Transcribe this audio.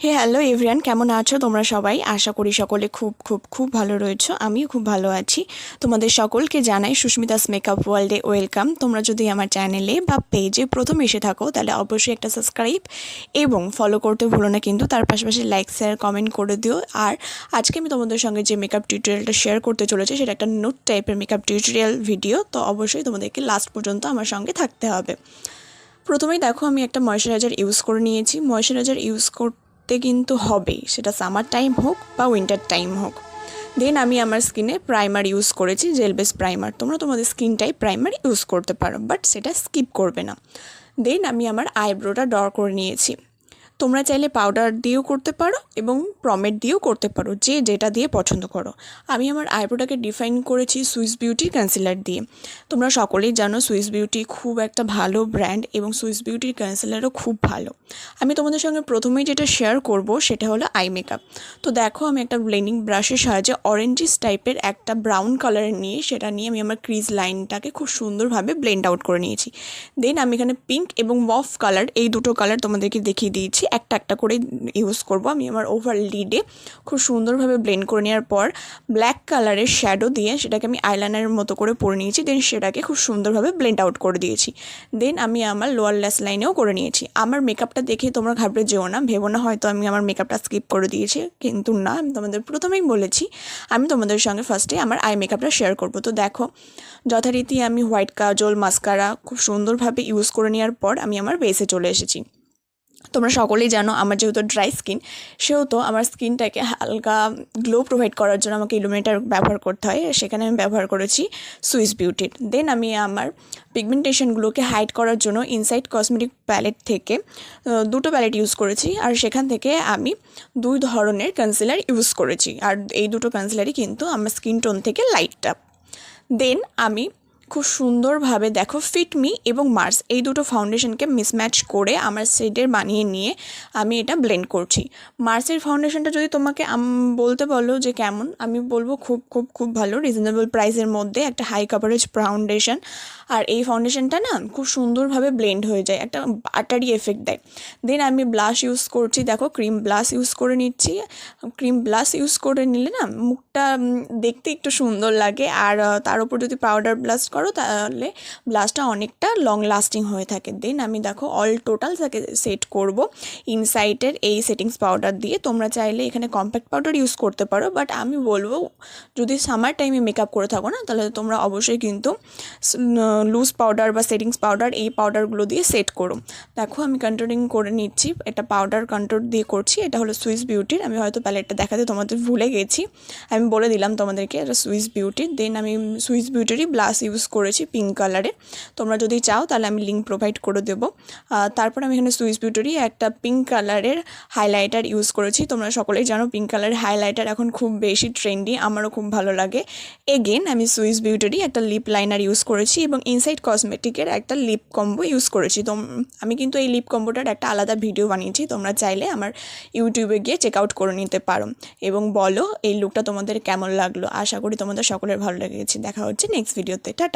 হে hello everyone, কেমন আছো তোমরা সবাই? আশা করি সকলে খুব খুব খুব ভালো রয়েছো। আমিও খুব ভালো আছি। তোমাদের সকলকে জানাই সুস্মিতাস মেকআপ ওয়ার্ল্ডে ওয়েলকাম। তোমরা যদি আমার চ্যানেলে বা পেজে প্রথম এসে থাকো তাহলে অবশ্যই একটা সাবস্ক্রাইব এবং ফলো করতে ভুলো না, কিন্তু তার পাশাপাশি লাইক শেয়ার কমেন্ট করে দিও। আর আজকে আমি তোমাদের সঙ্গে যে মেকআপ টিউটোরিয়ালটা শেয়ার করতে চলেছি সেটা একটা নোট টাইপের মেকআপ টিউটোরিয়াল ভিডিও, তো অবশ্যই তোমাদেরকে লাস্ট পর্যন্ত আমার সঙ্গে থাকতে হবে। প্রথমেই দেখো আমি একটা ময়শ্চারাইজার ইউজ করে নিয়েছি। ময়শ্চারাইজার ইউজ করতে কিন্তু হবেই, সেটা সামার টাইম হোক বা উইন্টার টাইম হোক। দেন আমি আমার স্কিনে প্রাইমার ইউজ করেছি, জেল বেস প্রাইমার। তোমরা তোমাদের স্কিনটাই প্রাইমার ইউজ করতে পারো, বাট সেটা স্কিপ করবে না। দেন আমি আমার আইব্রোটা ড্র করে নিয়েছি। তোমরা চাইলে পাউডার দিয়েও করতে পারো এবং প্রমেড দিয়েও করতে পারো, যে যেটা দিয়ে পছন্দ করো। আমি আমার আইব্রোটাকে ডিফাইন করেছি সুইস বিউটির কনসিলার দিয়ে। তোমরা সকলেই জানো সুইস বিউটি খুব একটা ভালো ব্র্যান্ড এবং সুইস বিউটির কনসিলারও খুব ভালো। আমি তোমাদের সঙ্গে প্রথমেই যেটা শেয়ার করব সেটা হলো আই মেকআপ। তো দেখো আমি একটা ব্লেন্ডিং ব্রাশের সাহায্যে অরেঞ্জিস টাইপের একটা ব্রাউন কালার নিয়ে সেটা নিয়ে আমি আমার ক্রিজ লাইনটাকে খুব সুন্দরভাবে ব্লেন্ড আউট করে নিয়েছি। দেন আমি এখানে পিঙ্ক এবং মফ কালার, এই দুটো কালার তোমাদেরকে দেখিয়ে দিয়েছি, একটা একটা করে ইউজ করব। আমি আমার ওভার লিডে খুব সুন্দরভাবে ব্লেন্ড করে নেওয়ার পর ব্ল্যাক কালারের শ্যাডো দিয়ে সেটাকে আমি আইলাইনারের মতো করে পরে নিয়েছি। দেন সেটাকে খুব সুন্দরভাবে ব্লেন্ড আউট করে দিয়েছি। দেন আমি আমার লোয়ার ল্যাশ লাইনেও করে নিয়েছি। আমার মেকআপটা দেখে তোমরা ঘাবড়ে যেও না, ভেবো না হয়তো আমি আমার মেকআপটা স্কিপ করে দিয়েছি, কিন্তু না, আমি তোমাদের প্রথমেই বলেছি আমি তোমাদের সঙ্গে ফার্স্টে আমার আই মেকআপটা শেয়ার করব। তো দেখো যথারীতি আমি হোয়াইট কাজল মাস্কারা খুব সুন্দরভাবে ইউজ করে নেওয়ার পর আমি আমার বেসে চলে এসেছি। তোমরা সকলেই জানো আমার যেহেতু ড্রাই স্কিন, সেহেতু আমার স্কিনটাকে হালকা গ্লো প্রোভাইড করার জন্য আমাকে ইলুমিনেটার ব্যবহার করতে হয়। সেখানে আমি ব্যবহার করেছি সুইস বিউটির। দেন আমি আমার পিগমেন্টেশনগুলোকে হাইড করার জন্য ইনসাইড কসমেটিক প্যালেট থেকে দুটো প্যালেট ইউজ করেছি, আর সেখান থেকে আমি দুই ধরনের কনসিলার ইউজ করেছি, আর এই দুটো কনসিলারই কিন্তু আমার স্কিন টোন থেকে লাইট আপ। দেন আমি খুব সুন্দরভাবে দেখো ফিটমি এবং মার্স এই দুটো ফাউন্ডেশনকে মিসম্যাচ করে আমার শেডের বানিয়ে নিয়ে আমি এটা ব্লেন্ড করছি। মার্সের ফাউন্ডেশনটা যদি তোমাকে বলতে বলো যে কেমন, আমি বলবো খুব খুব খুব ভালো, রিজনেবল প্রাইসের মধ্যে একটা হাই কাভারেজ ফাউন্ডেশন। আর এই ফাউন্ডেশনটা না খুব সুন্দরভাবে ব্লেন্ড হয়ে যায়, একটা বাটারি এফেক্ট দেয়। দেন আমি ব্লাশ ইউজ করছি, দেখো ক্রিম ব্লাশ ইউজ করে নিচ্ছি। ক্রিম ব্লাশ ইউজ করে নিলে না মুখটা দেখতে একটু সুন্দর লাগে, আর তার উপর যদি পাউডার ব্লাশ করো তাহলে ব্লাশটা অনেকটা লং লাস্টিং হয়ে থাকে। দেন আমি দেখো অল টোটাল তাকে সেট করব ইনসাইটের এই সেটিংস পাউডার দিয়ে। তোমরা চাইলে এখানে কম্প্যাক্ট পাউডার ইউজ করতে পারো, বাট আমি বলবো যদি সামার টাইমে মেকআপ করে থাকো না তাহলে তোমরা অবশ্যই কিন্তু লুজ পাউডার বা সেটিংস পাউডার এই পাউডারগুলো দিয়ে সেট করো। দেখো আমি কন্ট্রোলিং করে নিচ্ছি, এটা পাউডার কন্ট্রোল দিয়ে করছি। এটা হলো সুইস বিউটির, আমি হয়তো প্যালেটটা দেখাতে তোমাদের ভুলে গেছি, আমি বলে দিলাম তোমাদেরকে এটা সুইস বিউটির। দেন আমি সুইস বিউটিরই ব্লাশ ইউজ করেছি পিঙ্ক কালারে। তোমরা যদি চাও তাহলে আমি লিঙ্ক প্রোভাইড করে দেবো। তারপর আমি এখানে সুইস বিউটিরই একটা পিঙ্ক কালারের হাইলাইটার ইউজ করেছি। তোমরা সকলেই জানো পিঙ্ক কালারের হাইলাইটার এখন খুব বেশি ট্রেন্ডি, আমারও খুব ভালো লাগে। এগেন আমি সুইস বিউটিরই একটা লিপ লাইনার ইউজ করেছি এবং ইনসাইড কসমেটিকের একটা লিপ কম্বো ইউজ করেছি। তো আমি কিন্তু এই লিপ কম্বোটার একটা আলাদা ভিডিও বানিয়েছি, তোমরা চাইলে আমার ইউটিউবে গিয়ে চেক আউট করে নিতে পারো এবং বলো এই লুকটা তোমাদের কেমন লাগলো। আশা করি তোমাদের সকলের ভালো লেগেছে। দেখা হচ্ছে নেক্সট ভিডিওতে। টাটা।